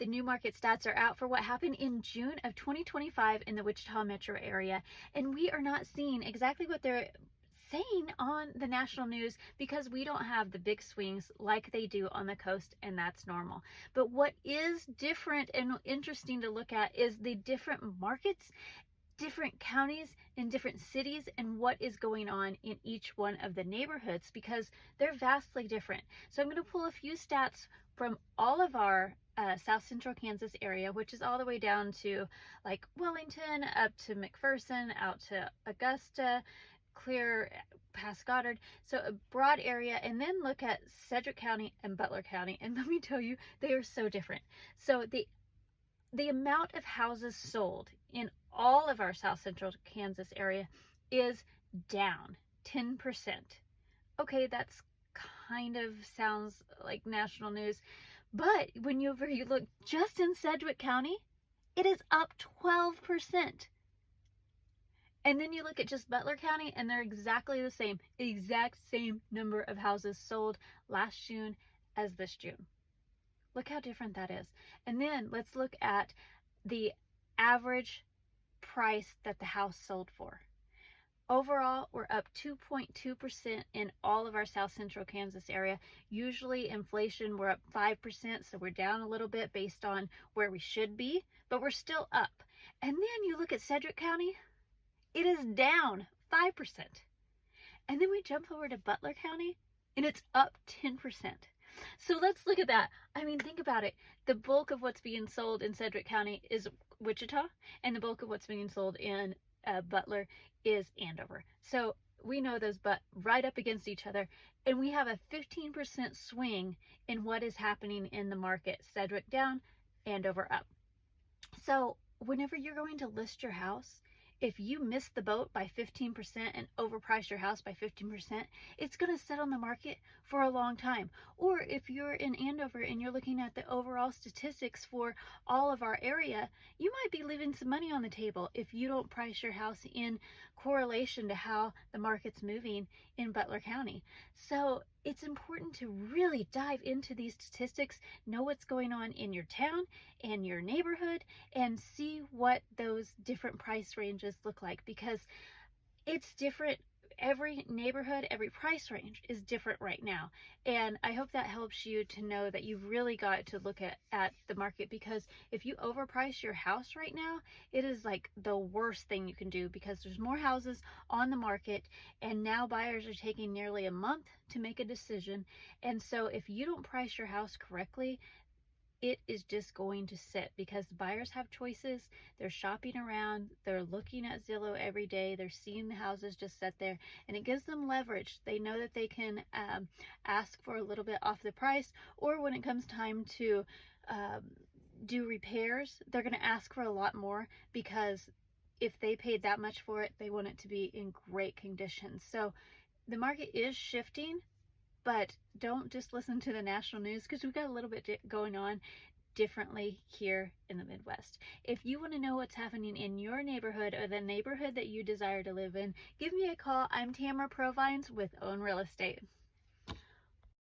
The new market stats are out for what happened in June of 2025 in the Wichita metro area, and we are not seeing exactly what they're saying on the national news because we don't have the big swings like they do on the coast, and that's normal. But what is different and interesting to look at is the different markets, different counties and different cities, and what is going on in each one of the neighborhoods, because they're vastly different. So I'm going to pull a few stats from all of our South Central Kansas area, which is all the way down to like Wellington, up to McPherson, out to Augusta, clear past Goddard. So a broad area, and then look at Sedgwick County and Butler County, and let me tell you, they are so different. So the amount of houses sold in all of our South Central Kansas area is down 10%. Okay, that's kind of sounds like national news, but when you look just in Sedgwick County, it is up 12%. And then you look at just Butler County, and they're exactly the same, exact same number of houses sold last June as this June. Look how different that is. And then let's look at the average price that the house sold for. Overall, we're up 2.2% in all of our South Central Kansas area. Usually inflation, we're up 5%, so we're down a little bit based on where we should be, but we're still up. And then you look at Sedgwick County, it is down 5%. And then we jump over to Butler County, and it's up 10%. So let's look at that. I mean, think about it. The bulk of what's being sold in Sedgwick County is Wichita, and the bulk of what's being sold in Butler is Andover. So we know those butt right up against each other, and we have a 15% swing in what is happening in the market. Sedgwick down, Andover up. So whenever you're going to list your house, if you miss the boat by 15% and overprice your house by 15%, it's going to sit on the market for a long time. Or if you're in Andover and you're looking at the overall statistics for all of our area, you might be leaving some money on the table if you don't price your house in correlation to how the market's moving in Butler County. So it's important to really dive into these statistics, know what's going on in your town and your neighborhood, and see what those different price ranges look like, because it's different. Every neighborhood, every price range is different right now. And I hope that helps you to know that you've really got to look at the market, because if you overprice your house right now, it is like the worst thing you can do, because there's more houses on the market, and now buyers are taking nearly a month to make a decision. And so if you don't price your house correctly, it is just going to sit, because the buyers have choices. They're shopping around, they're looking at Zillow every day, they're seeing the houses just sit there, and it gives them leverage. They know that they can ask for a little bit off the price, or when it comes time to do repairs, they're going to ask for a lot more, because if they paid that much for it, they want it to be in great condition. So the market is shifting, but don't just listen to the national news, because we've got a little bit going on differently here in the Midwest. If you want to know what's happening in your neighborhood or the neighborhood that you desire to live in, give me a call. I'm Tamra Provines with Own Real Estate.